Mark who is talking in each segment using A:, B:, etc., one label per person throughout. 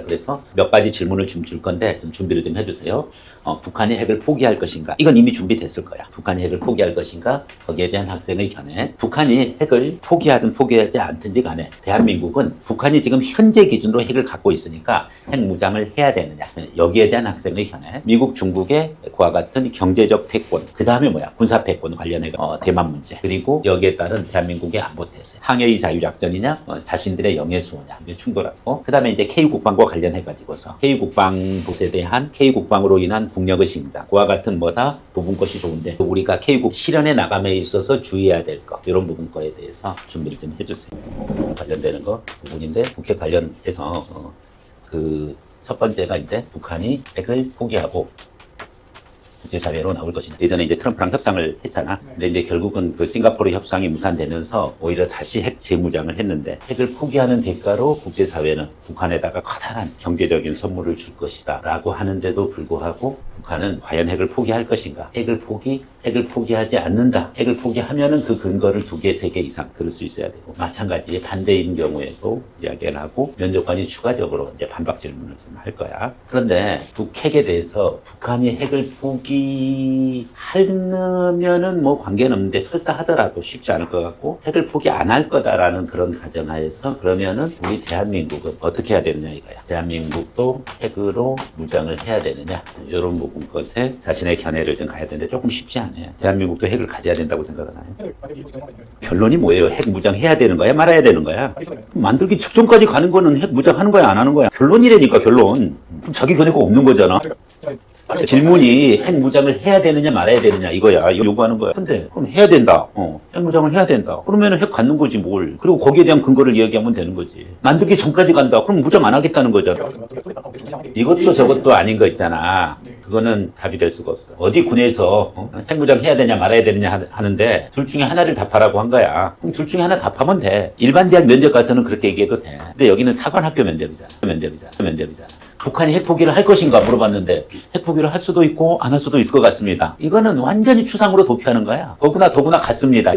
A: 그래서 몇 가지 질문을 좀 줄 건데 좀 준비를 좀 해주세요. 북한이 핵을 포기할 것인가? 이건 이미 준비됐을 거야. 북한이 핵을 포기할 것인가? 거기에 대한 학생의 견해. 북한이 핵을 포기하든 포기하지 않든지 간에 대한민국은 북한이 지금 현재 기준으로 핵을 갖고 있으니까 핵 무장을 해야 되느냐? 여기에 대한 학생의 견해. 미국, 중국의 그와 같은 경제적 패권. 그 다음에 뭐야? 군사 패권 관련해 대만 문제. 그리고 여기에 따른 대한민국의 안보 태세. 항해의 자유작전이냐? 자신들의 영해수호냐? 이게 충돌하고. 그 다음에 이제 K국방과 관련해가지고서 K국방에 대한 K국방으로 인한 국력의 심장. 그와 같은 뭐다? 부분 것이 좋은데 우리가 K국 실현에 나감에 있어서 주의해야 될 것. 이런 부분 거에 대해서 준비를 좀 해주세요. 관련되는 거 부분인데 국회 관련해서 그 첫 번째가 이제 북한이 핵을 포기하고 국제사회로 나올 것이냐. 예전에 이제 트럼프랑 협상을 했잖아. 근데 이제 결국은 그 싱가포르 협상이 무산되면서 오히려 다시 핵 재무장을 했는데 핵을 포기하는 대가로 국제사회는 북한에다가 커다란 경제적인 선물을 줄 것이다 라고 하는데도 불구하고 북한은 과연 핵을 포기할 것인가. 핵을 포기하지 않는다. 핵을 포기하면은 그 근거를 2개, 3개 이상 들을 수 있어야 되고 마찬가지 반대인 경우에도 이야기를 하고 면접관이 추가적으로 이제 반박 질문을 좀 할 거야. 그런데 북핵에 대해서 북한이 핵을 포기하면은 뭐 관계는 없는데 설사 하더라도 쉽지 않을 것 같고 핵을 포기 안 할 거다라는 그런 가정하에서 그러면은 우리 대한민국은 어떻게 해야 되느냐 이거야. 대한민국도 핵으로 무장을 해야 되느냐 이런 부분 것에 자신의 견해를 좀 가야 되는데 조금 쉽지 않아요. 대한민국도 핵을 가져야 된다고 생각하나요? 결론이 뭐예요? 핵 무장해야 되는 거야? 말아야 되는 거야? 만들기 직전까지 가는 거는 핵 무장하는 거야? 안 하는 거야? 결론이라니까 결론. 그럼 자기 견해가 없는 거잖아. 질문이 핵 무장을 해야 되느냐 말아야 되느냐 이거야. 이거 요구하는 거야. 근데 그럼 해야 된다. 핵 무장을 해야 된다. 그러면 핵 갖는 거지 뭘. 그리고 거기에 대한 근거를 이야기하면 되는 거지. 만들기 전까지 간다. 그럼 무장 안 하겠다는 거잖아. 이것도 저것도 아닌 거 있잖아. 그거는 답이 될 수가 없어. 어디 군에서 핵 무장 해야 되냐 말아야 되느냐 하는데 둘 중에 하나를 답하라고 한 거야. 그럼 둘 중에 하나 답하면 돼. 일반 대학 면접 가서는 그렇게 얘기해도 돼. 근데 여기는 사관학교 면접이잖아. 북한이 핵 포기를 할 것인가 물어봤는데 핵 포기를 할 수도 있고 안 할 수도 있을 것 같습니다. 이거는 완전히 추상으로 도피하는 거야. 더구나 같습니다.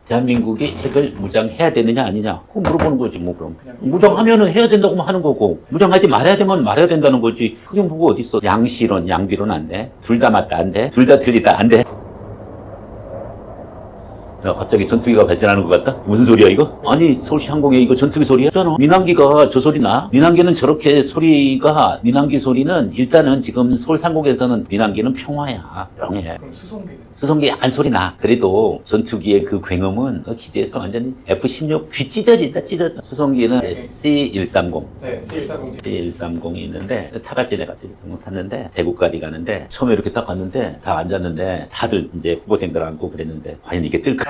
A: 대한민국이 핵을 무장해야 되느냐 아니냐 그거 물어보는 거지 뭐. 그럼 무장하면은 해야 된다고 하는 거고 무장하지 말아야 되면 말아야 된다는 거지. 그게 뭐가 어딨어. 양시론 양비론 안 돼. 둘 다 맞다 안 돼. 둘 다 틀리다 안 돼. 야, 갑자기 전투기가 발전하는 것 같다? 무슨 소리야 이거? 아니 서울시 항공에 이거 전투기 소리야? 민항기가 저 소리 나? 민항기는 저렇게 소리가 민항기 소리는 일단은 지금 서울 상공에서는 민항기는 평화야. 명예.
B: 그럼
A: 수송기 약간 소리 나. 그래도 전투기의 그 굉음은 기지에서 완전히 F-16 귀 찢어진다. 수송기는 C-130.
B: 네, C-130.
A: C-130이 있는데 타갈지 내가 C-130 탔는데 대구까지 가는데 처음에 이렇게 딱 갔는데 다 앉았는데 다들 이제 후보생들 앉고 그랬는데 과연 이게 뜰까?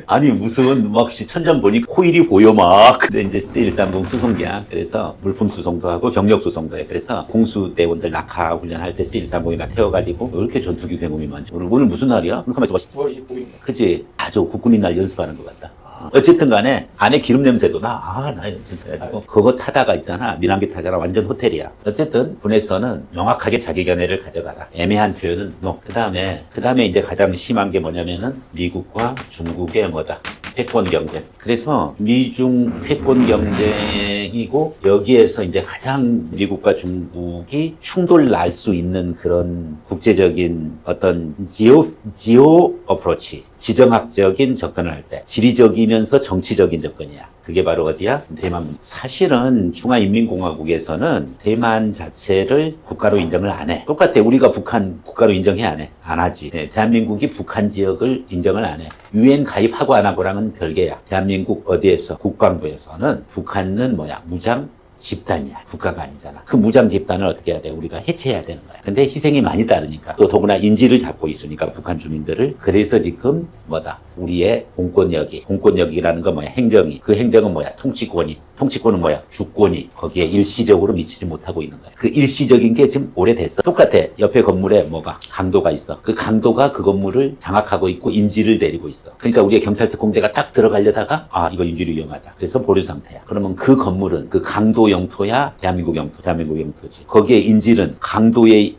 A: 아니 무슨 막 천장 보니 코일이 보여 막. 근데 이제 C-130 수송기야. 그래서 물품 수송도 하고 병력 수송도 해. 그래서 공수대원들 낙하 훈련할 때 C-130이나 태워가지고 왜 이렇게 전투기 굉음이 많지? 오늘 무슨 날이야? 그럼 가만있어 봐.
B: 9월 25일입니다.
A: 그치? 아주 국군인 날 연습하는 것 같다. 어쨌든 간에 안에 기름 냄새도 나 진짜 해가지고 그거 타다가 있잖아. 민항기 타잖아. 완전 호텔이야. 어쨌든 군에서는 명확하게 자기 견해를 가져가라. 애매한 표현은 no. 그 다음에 이제 가장 심한 게 뭐냐면은 미국과 중국의 뭐다. 패권 경쟁. 그래서 미중 패권 경쟁이고 여기에서 이제 가장 미국과 중국이 충돌 날 수 있는 그런 국제적인 어떤 지오 어프로치. 지정학적인 접근을 할 때 지리적이면서 정치적인 접근이야. 그게 바로 어디야? 대만. 사실은 중화인민공화국에서는 대만 자체를 국가로 인정을 안 해. 똑같아. 우리가 북한 국가로 인정해 안 해? 안 하지. 네, 대한민국이 북한 지역을 인정을 안 해. UN 가입하고 안 하고랑은 별개야. 대한민국 어디에서? 국방부에서는 북한은 뭐야? 무장 집단이야. 국가가 아니잖아. 그 무장 집단을 어떻게 해야 돼? 우리가 해체해야 되는 거야. 근데 희생이 많이 따르니까 또 더구나 인지를 잡고 있으니까 북한 주민들을. 그래서 지금 뭐다? 우리의 공권력이라는 건 뭐야? 행정이. 그 행정은 뭐야? 통치권은 뭐야? 주권이 거기에 일시적으로 미치지 못하고 있는 거야. 그 일시적인 게 지금 오래됐어. 똑같아. 옆에 건물에 뭐가? 강도가 있어. 그 강도가 그 건물을 장악하고 있고 인지를 내리고 있어. 그러니까 우리의 경찰특공대가 딱 들어가려다가 이거 인질이 위험하다. 그래서 보류 상태야. 그러면 그 건물은 그 강도 영토야? 대한민국 영토지. 거기에 인질은 강도의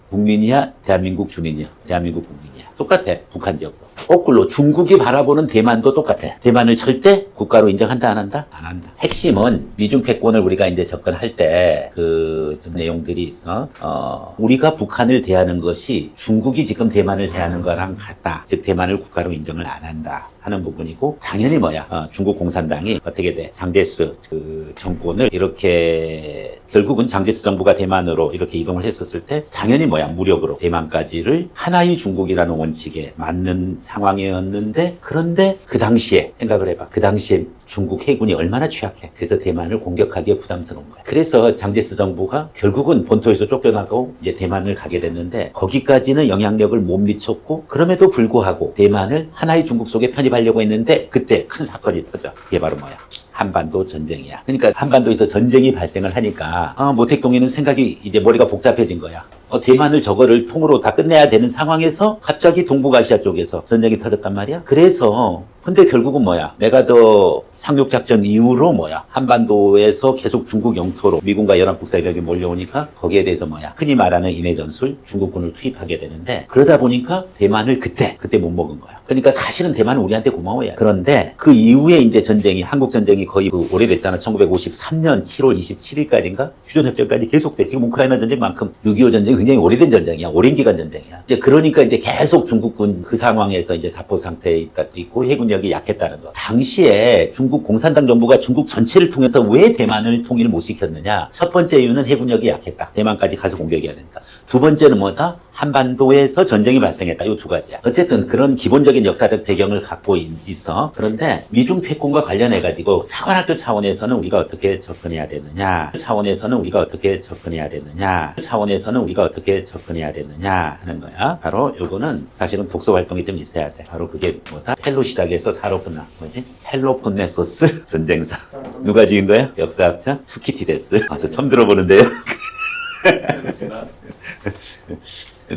A: 국민이야? 대한민국 주민이야? 대한민국 국민이야. 똑같아. 북한 지역도. 거꾸로 중국이 바라보는 대만도 똑같아. 대만을 절대 국가로 인정한다 안 한다? 안 한다. 핵심은 미중 패권을 우리가 이제 접근할 때 좀 내용들이 있어. 우리가 북한을 대하는 것이 중국이 지금 대만을 대하는 거랑 같다. 즉 대만을 국가로 인정을 안 한다 하는 부분이고, 당연히 중국 공산당이 어떻게 돼? 장제스 정권을 이렇게 결국은 장제스 정부가 대만으로 이렇게 이동을 했었을 때 당연히 무력으로 대만까지를 하나의 중국이라는 원칙에 맞는 상황이었는데, 그런데 그 당시에 생각을 해봐. 그 당시에 중국 해군이 얼마나 취약해. 그래서 대만을 공격하기에 부담스러운 거야. 그래서 장제스 정부가 결국은 본토에서 쫓겨나고 이제 대만을 가게 됐는데, 거기까지는 영향력을 못 미쳤고, 그럼에도 불구하고 대만을 하나의 중국 속에 편입하려고 했는데 그때 큰 사건이 터져. 이게 바로 한반도 전쟁이야. 그러니까 한반도에서 전쟁이 발생을 하니까 모택동에는 생각이 이제 머리가 복잡해진 거야. 대만을 저거를 통으로 다 끝내야 되는 상황에서 갑자기 동북아시아 쪽에서 전쟁이 터졌단 말이야. 그래서 근데 결국은 메가더 상륙작전 이후로 한반도에서 계속 중국 영토로 미군과 연합국사력이 몰려오니까 거기에 대해서 흔히 말하는 인해전술 중국군을 투입하게 되는데, 그러다 보니까 대만을 그때 못 먹은 거야. 그러니까 사실은 대만은 우리한테 고마워야. 그런데 그 이후에 이제 전쟁이, 한국전쟁이 거의 오래됐잖아. 1953년 7월 27일까지인가? 휴전협정까지 계속돼. 지금 우크라이나 전쟁만큼 6.25 전쟁이 굉장히 오래된 전쟁이야. 오랜 기간 전쟁이야. 이제 그러니까 이제 계속 중국군 그 상황에서 이제 답보 상태에 있고 해군력이 약했다는 거. 당시에 중국 공산당 정부가 중국 전체를 통해서 왜 대만을 통일을 못 시켰느냐? 첫 번째 이유는 해군력이 약했다. 대만까지 가서 공격해야 되니까. 두 번째는 한반도에서 전쟁이 발생했다. 이 두 가지야. 어쨌든 그런 기본적인 역사적 배경을 갖고 있어. 그런데 미중 패권과 관련해가지고 사관학교 차원에서는 우리가 어떻게 접근해야 되느냐? 차원에서는 우리가 어떻게 접근해야 되느냐? 차원에서는 우리가 어떻게 접근해야 되느냐? 하는 거야. 바로 요거는 사실은 독서 활동이 좀 있어야 돼. 바로 그게 펠로 시작해서 사로 끝나. 펠로폰네소스 전쟁사. 누가 지은 거야? 역사학자 투키티데스. 저 처음 들어보는데요.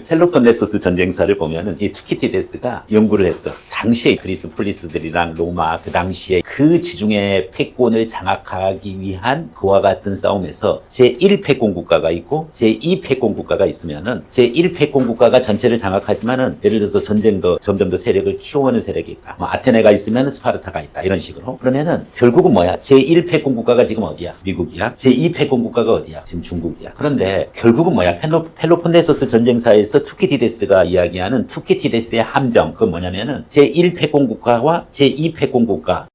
A: 펠로폰네소스 전쟁사를 보면은 이 투키티데스가 연구를 했어. 당시에 그리스 폴리스들이랑 로마, 그 당시에 그 지중해 패권을 장악하기 위한 그와 같은 싸움에서 제1패권 국가가 있고 제2패권 국가가 있으면은 제1패권 국가가 전체를 장악하지만은 예를 들어서 전쟁도 점점 더 세력을 키워오는 세력이 있다. 아테네가 있으면 스파르타가 있다. 이런 식으로. 그러면은 결국은 제1패권 국가가 지금 어디야? 미국이야. 제2패권 국가가 어디야? 지금 중국이야. 그런데 결국은 펠로폰네소스 전쟁사에 투키티데스가 이야기하는 투키티데스의 함정, 그건 뭐냐면은 제1패권 국가와 제2패권 국가,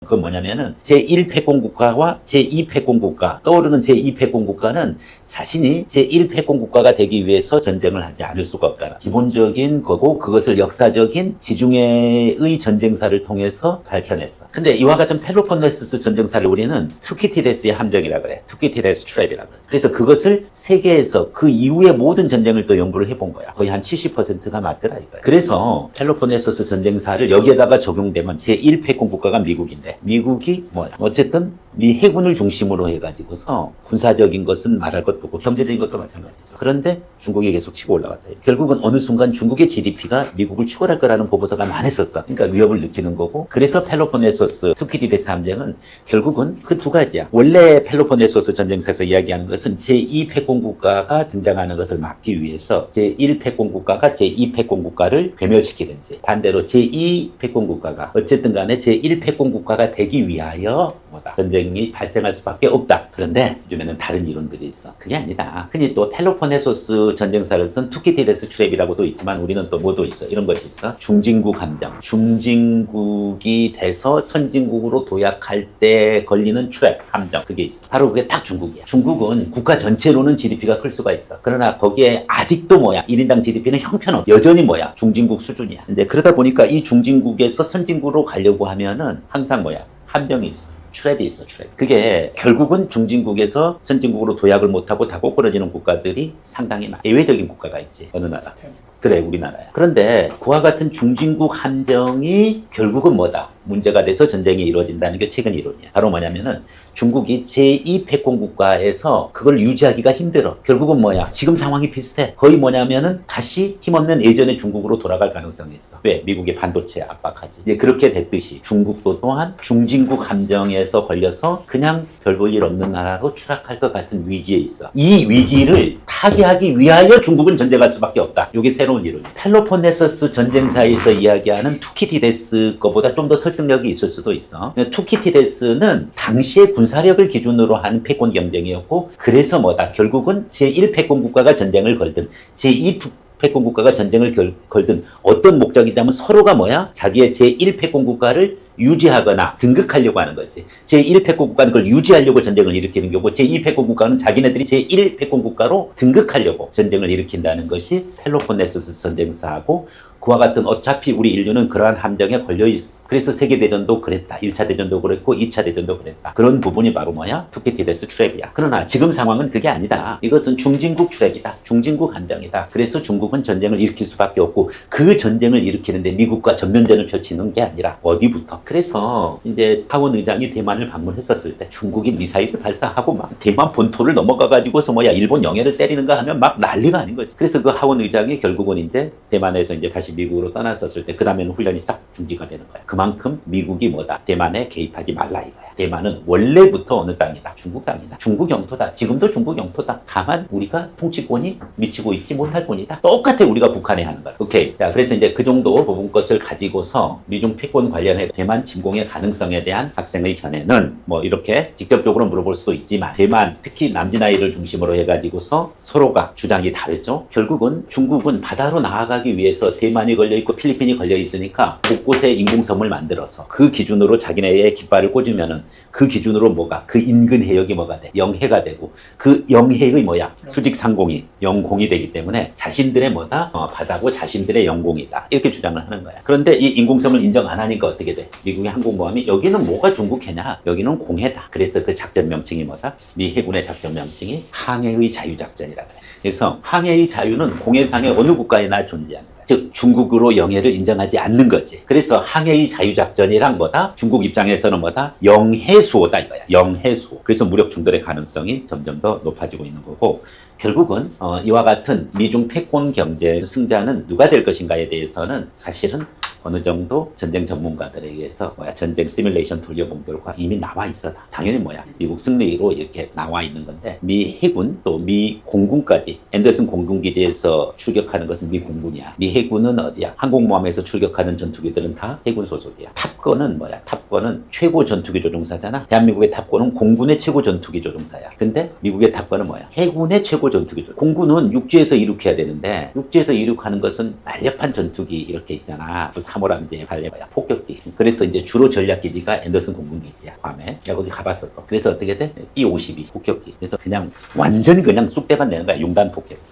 A: 그건 뭐냐면은 제1패권 국가와 제2패권 국가, 떠오르는 제2패권 국가는 자신이 제1패권 국가가 되기 위해서 전쟁을 하지 않을 수가 없다는 기본적인 거고, 그것을 역사적인 지중해의 전쟁사를 통해서 밝혀냈어. 근데 이와 같은 펠로폰네소스 전쟁사를 우리는 투키티데스의 함정이라 그래. 투키티데스 트랩이라 그래. 그래서 그것을 세계에서 그 이후의 모든 전쟁을 또 연구를 해본 거야. 거의 한 70%가 맞더라 이거야. 그래서 펠로폰네소스 전쟁사를 여기에다가 적용되면 제1패권 국가가 미국인데, 미국이 어쨌든 미 해군을 중심으로 해가지고서 군사적인 것은 말할 것도 없고 경제적인 것도 마찬가지죠. 그런데 중국이 계속 치고 올라갔다. 결국은 어느 순간 중국의 GDP가 미국을 추월할 거라는 보고서가 많았었어. 그러니까 위협을 느끼는 거고, 그래서 펠로폰네소스 투키티데스 함정은 결국은 그 두 가지야. 원래 펠로폰네소스 전쟁사에서 이야기하는 것은 제2패권 국가가 등장하는 것을 막기 위해서 제1패권 국가가 제2패권 국가를 괴멸시키든지, 반대로 제2패권 국가가 어쨌든 간에 제1패권 국가가 되기 위하여 전쟁이 발생할 수밖에 없다. 그런데 요즘에는 다른 이론들이 있어. 그게 아니다. 흔히 또 펠로폰네소스 전쟁사를 쓴 투키티데스 트랩이라고도 있지만, 우리는 또 뭐도 있어. 이런 것이 있어. 중진국 함정. 중진국이 돼서 선진국으로 도약할 때 걸리는 트랩, 함정. 그게 있어. 바로 그게 딱 중국이야. 중국은 국가 전체로는 GDP가 클 수가 있어. 그러나 거기에 아직도 1인당 GDP는 형편없어. 여전히 중진국 수준이야. 근데 그러다 보니까 이 중진국에서 선진국으로 가려고 하면은 항상 함정이 있어. 트랩이 있어, 트랩. 그게 결국은 중진국에서 선진국으로 도약을 못하고 다 꼬꾸러지는 국가들이 상당히 많아. 예외적인 국가가 있지. 어느 나라. 그래, 우리나라야. 그런데 그와 같은 중진국 함정이 결국은 뭐다? 문제가 돼서 전쟁이 이루어진다는 게 최근 이론이야. 바로 뭐냐면은 중국이 제2패권국가에서 그걸 유지하기가 힘들어. 결국은 뭐야? 지금 상황이 비슷해. 거의 뭐냐면은 다시 힘없는 예전의 중국으로 돌아갈 가능성이 있어. 왜? 미국의 반도체 압박하지. 이제 그렇게 됐듯이 중국도 또한 중진국 함정에서 걸려서 그냥 별 볼 일 없는 나라로 추락할 것 같은 위기에 있어. 이 위기를 타개하기 위하여 중국은 전쟁할 수밖에 없다. 이게 새로운 이론이야. 펠로폰네소스 전쟁사에서 이야기하는 투키디데스 거보다 좀 더 설득력이 있을 수도 있어. 투키디데스는 당시의 군사력을 기준으로 한 패권 경쟁이었고, 그래서 뭐다? 결국은 제1패권 국가가 전쟁을 걸든 제2 패권 국가가 전쟁을 걸든 어떤 목적이냐면 서로가 뭐야? 자기의 제1패권 국가를 유지하거나 등극하려고 하는 거지. 제1패권 국가는 그걸 유지하려고 전쟁을 일으키는 거고, 제2패권 국가는 자기네들이 제1패권 국가로 등극하려고 전쟁을 일으킨다는 것이 펠로폰네소스 전쟁사하고, 그와 같은 어차피 우리 인류는 그러한 함정에 걸려있어. 그래서 세계대전도 그랬다. 1차 대전도 그랬고 2차 대전도 그랬다. 그런 부분이 바로 뭐야? 투키디데스 트랩이야. 그러나 지금 상황은 그게 아니다. 이것은 중진국 트랩이다. 중진국 함정이다. 그래서 중국은 전쟁을 일으킬 수밖에 없고, 그 전쟁을 일으키는데 미국과 전면전을 펼치는 게 아니라 어디부터? 그래서 이제 하원 의장이 대만을 방문했었을 때 중국이 미사일을 발사하고 막 대만 본토를 넘어가가지고서 뭐야 일본 영해를 때리는가 하면 막 난리가 아닌 거지. 그래서 그 하원 의장이 결국은 이제 대만에서 이제 다시 미국으로 떠났었을 때 그 다음에는 훈련이 싹 중지가 되는 거야. 그만큼 미국이 뭐다? 대만에 개입하지 말라 이거야. 대만은 원래부터 어느 땅이다? 중국 땅이다. 중국 영토다. 지금도 중국 영토다. 다만 우리가 통치권이 미치고 있지 못할 뿐이다. 똑같아 우리가 북한에 하는 거야. 오케이. 자, 그래서 이제 그 정도 부분 것을 가지고서 미중 패권 관련해 대만 침공의 가능성에 대한 학생의 견해는 뭐 이렇게 직접적으로 물어볼 수도 있지만, 대만 특히 남진아이를 중심으로 해가지고서 서로가 주장이 다르죠. 결국은 중국은 바다로 나아가기 위해서 대만이 걸려있고 필리핀이 걸려있으니까 곳곳에 인공섬을 만들어서 그 기준으로 자기네의 깃발을 꽂으면은 그 기준으로 뭐가, 그 인근 해역이 뭐가 돼? 영해가 되고, 그 영해의 뭐야? 수직 상공이 영공이 되기 때문에 자신들의 뭐다? 바다고 자신들의 영공이다. 이렇게 주장을 하는 거야. 그런데 이 인공섬을 인정 안 하니까 어떻게 돼? 미국의 항공모함이 여기는 뭐가 중국해냐? 여기는 공해다. 그래서 그 작전 명칭이 뭐다? 미 해군의 작전 명칭이 항해의 자유작전이라 그래. 그래서 항해의 자유는 공해상의 어느 국가에나 존재하는 거야. 즉 중국으로 영해를 인정하지 않는 거지. 그래서 항해의 자유작전이란 뭐다? 중국 입장에서는 뭐다? 영해수호다 이거야. 영해수호. 그래서 무력 충돌의 가능성이 점점 더 높아지고 있는 거고, 결국은 이와 같은 미중 패권 경쟁 승자는 누가 될 것인가에 대해서는 사실은 어느 정도 전쟁 전문가들에 의해서 전쟁 시뮬레이션 돌려본 결과 이미 나와 있어. 당연히 미국 승리로 이렇게 나와 있는 건데, 미 해군 또 미 공군까지 앤더슨 공군기지에서 출격하는 것은 미 공군이야. 미 해군은 어디야? 항공모함에서 출격하는 전투기들은 다 해군 소속이야. 탑건은 탑건은 최고 전투기 조종사잖아. 대한민국의 탑건은 공군의 최고 전투기 조종사야. 근데 미국의 탑건은 해군의 최고 전투기 조종사. 공군은 육지에서 이륙해야 되는데, 육지에서 이륙하는 것은 날렵한 전투기 이렇게 있잖아. 사모람제 발레바야 폭격기. 그래서 이제 주로 전략기지가 앤더슨 공군기지야. 괌에 내가 거기 가봤었어. 그래서 어떻게 돼? B-52 폭격기. 그래서 그냥 완전히 그냥 쑥대밭 내는 거야. 융단 폭격기.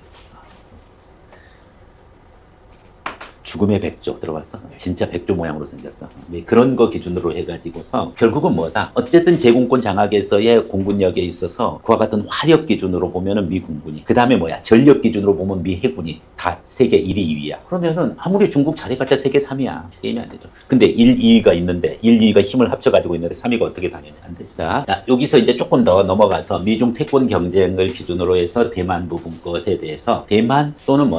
A: 죽음의 백조 들어봤어? 진짜 백조 모양으로 생겼어. 네, 그런 거 기준으로 해가지고서 결국은 뭐다? 어쨌든 제공권 장악에서의 공군력에 있어서 그와 같은 화력 기준으로 보면은 미 공군이, 그 다음에 전력 기준으로 보면 미 해군이 다 세계 1위, 2위야. 그러면은 아무리 중국 잘해봤자 세계 3위야. 게임이 안 되죠. 근데 1, 2위가 있는데 1, 2위가 힘을 합쳐가지고 있는데 3위가 어떻게 당연히 안 되지. 자, 여기서 이제 조금 더 넘어가서 미중 패권 경쟁을 기준으로 해서 대만 부분 것에 대해서 대만 또는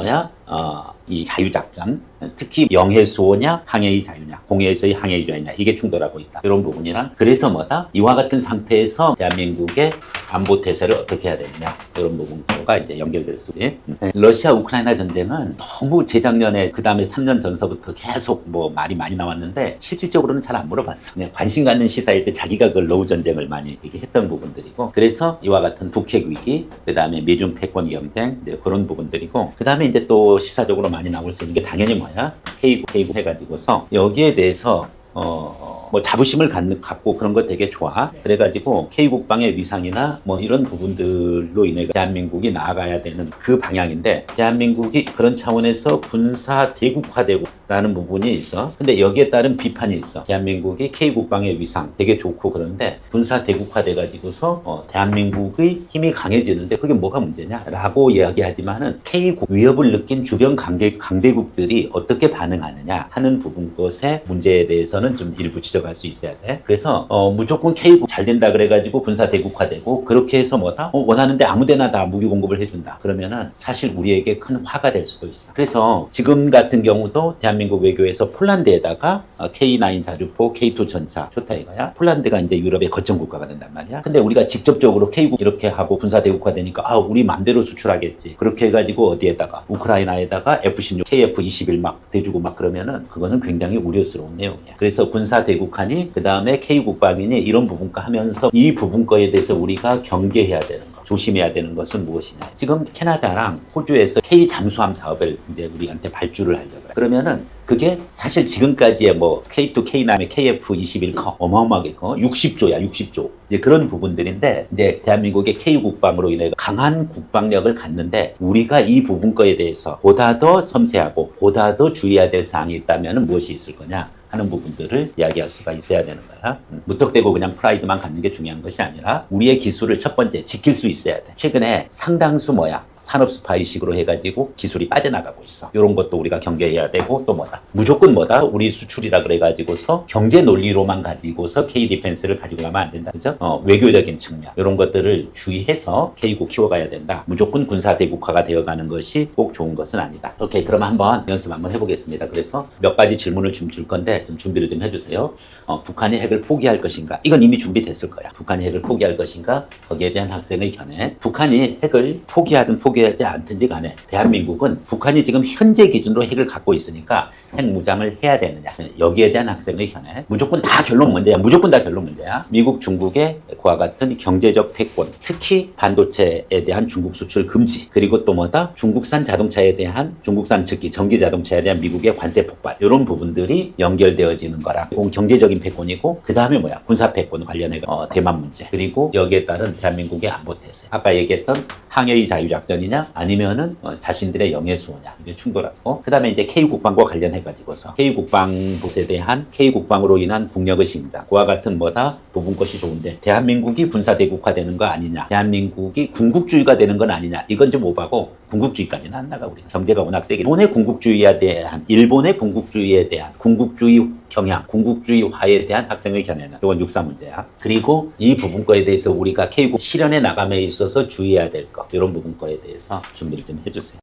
A: 이 자유작전, 특히 영해수호냐 항해의 자유냐, 공해에서의 항해의 자유냐, 이게 충돌하고 있다. 이런 부분이랑, 그래서 이와 같은 상태에서 대한민국의 안보 태세를 어떻게 해야 되느냐, 이런 부분과 이제 연결될 수 있는. 러시아 우크라이나 전쟁은 너무 재작년에 그 다음에 3년 전서부터 계속 말이 많이 나왔는데 실질적으로는 잘 안 물어봤어. 그냥 관심 갖는 시사일 때 자기가 그 러우 전쟁을 많이 얘기했던 부분들이고, 그래서 이와 같은 북핵 위기, 그 다음에 미중 패권 경쟁, 이제 그런 부분들이고, 그 다음에 이제 또 시사적으로 많이 나올 수 있는 게 당연히 K국 해가지고서 여기에 대해서 자부심을 갖고 그런 거 되게 좋아. 그래가지고 K국방의 위상이나 이런 부분들로 인해 대한민국이 나아가야 되는 그 방향인데, 대한민국이 그런 차원에서 군사 대국화되고 라는 부분이 있어. 근데 여기에 따른 비판이 있어. 대한민국이 K국방의 위상 되게 좋고 그런데 군사 대국화돼 가지고서 대한민국의 힘이 강해지는데 그게 뭐가 문제냐 라고 이야기하지만은 K국 위협을 느낀 주변 강대국들이 어떻게 반응하느냐 하는 부분 것의 문제에 대해서는 좀 일부 지적할 수 있어야 돼. 그래서 무조건 K국 잘 된다 그래가지고 군사 대국화되고 그렇게 해서 뭐다? 원하는데 아무데나 다 무기 공급을 해준다. 그러면은 사실 우리에게 큰 화가 될 수도 있어. 그래서 지금 같은 경우도 대한민국 외교에서 폴란드에다가 K9 자주포, K2 전차 좋다 이거야. 폴란드가 이제 유럽의 거점 국가가 된단 말이야. 근데 우리가 직접적으로 K국 이렇게 하고 군사 대국화되니까 우리 맘대로 수출하겠지. 그렇게 해가지고 어디에다가 우크라이나에다가 F-16, KF-21 막 대주고 막 그러면은 그거는 굉장히 우려스러운 내용이야. 그래서 군사 대국하니 그 다음에 K국방이니 이런 부분과 하면서 이 부분 거에 대해서 우리가 경계해야 되는 거. 조심해야 되는 것은 무엇이냐. 지금 캐나다랑 호주에서 K 잠수함 사업을 이제 우리한테 발주를 하려고 해요. 그러면은 그게 사실 지금까지의 뭐 K2, K9, KF-21 어마어마하게 60조야, 60조. 이제 그런 부분들인데 이제 대한민국의 K국방으로 인해 강한 국방력을 갖는데 우리가 이 부분 거에 대해서 보다 더 섬세하고 보다 더 주의해야 될 사항이 있다면 무엇이 있을 거냐. 하는 부분들을 이야기할 수가 있어야 되는 거야. 무턱대고 그냥 프라이드만 갖는 게 중요한 것이 아니라 우리의 기술을 첫 번째 지킬 수 있어야 돼. 최근에 상당수 산업 스파이식으로 해가지고 기술이 빠져나가고 있어. 이런 것도 우리가 경계해야 되고 또 무조건 우리 수출이라 그래가지고서 경제 논리로만 가지고서 K 디펜스를 가지고 가면 안 된다. 그죠? 외교적인 측면 이런 것들을 주의해서 K국 키워가야 된다. 무조건 군사 대국화가 되어가는 것이 꼭 좋은 것은 아니다. 오케이, 그럼 한번 연습 한번 해보겠습니다. 그래서 몇 가지 질문을 좀 줄 건데 좀 준비를 좀 해주세요. 북한이 핵을 포기할 것인가? 이건 이미 준비됐을 거야. 북한이 핵을 포기할 것인가? 거기에 대한 학생의 견해. 북한이 핵을 포기하든 포기하지 않든지 간에 대한민국은 북한이 지금 현재 기준으로 핵을 갖고 있으니까 핵 무장을 해야 되느냐. 여기에 대한 학생의 견해. 무조건 다 결론 문제야. 무조건 다 결론 문제야. 미국, 중국의 그와 같은 경제적 패권, 특히 반도체에 대한 중국 수출 금지, 그리고 또 중국산 자동차에 대한 중국산 특히 전기 자동차에 대한 미국의 관세 폭발, 이런 부분들이 연결되어지는 거라. 경제적인 패권이고 그 다음에 군사 패권 관련해 대만 문제, 그리고 여기에 따른 대한민국의 안보 태세. 아까 얘기했던 항해의 자유작전이냐 아니면은 자신들의 영해수호냐, 이게 충돌하고, 그 다음에 이제 K국방과 관련해가지고서 K국방에 대한 K국방으로 인한 국력의 심장, 그와 같은 부분 것이 좋은데 대한민국이 군사대국화되는 거 아니냐, 대한민국이 군국주의가 되는 건 아니냐, 이건 좀 오바고 군국주의까지는 안 나가. 우리 경제가 워낙 세게 일본의 군국주의에 대한 군국주의 경향, 군국주의화에 대한 학생의 견해는 이건 육사 문제야. 그리고 이 부분 거에 대해서 우리가 K국 실현해 나감에 있어서 주의해야 될 것, 이런 부분 거에 대해서 준비를 좀 해주세요.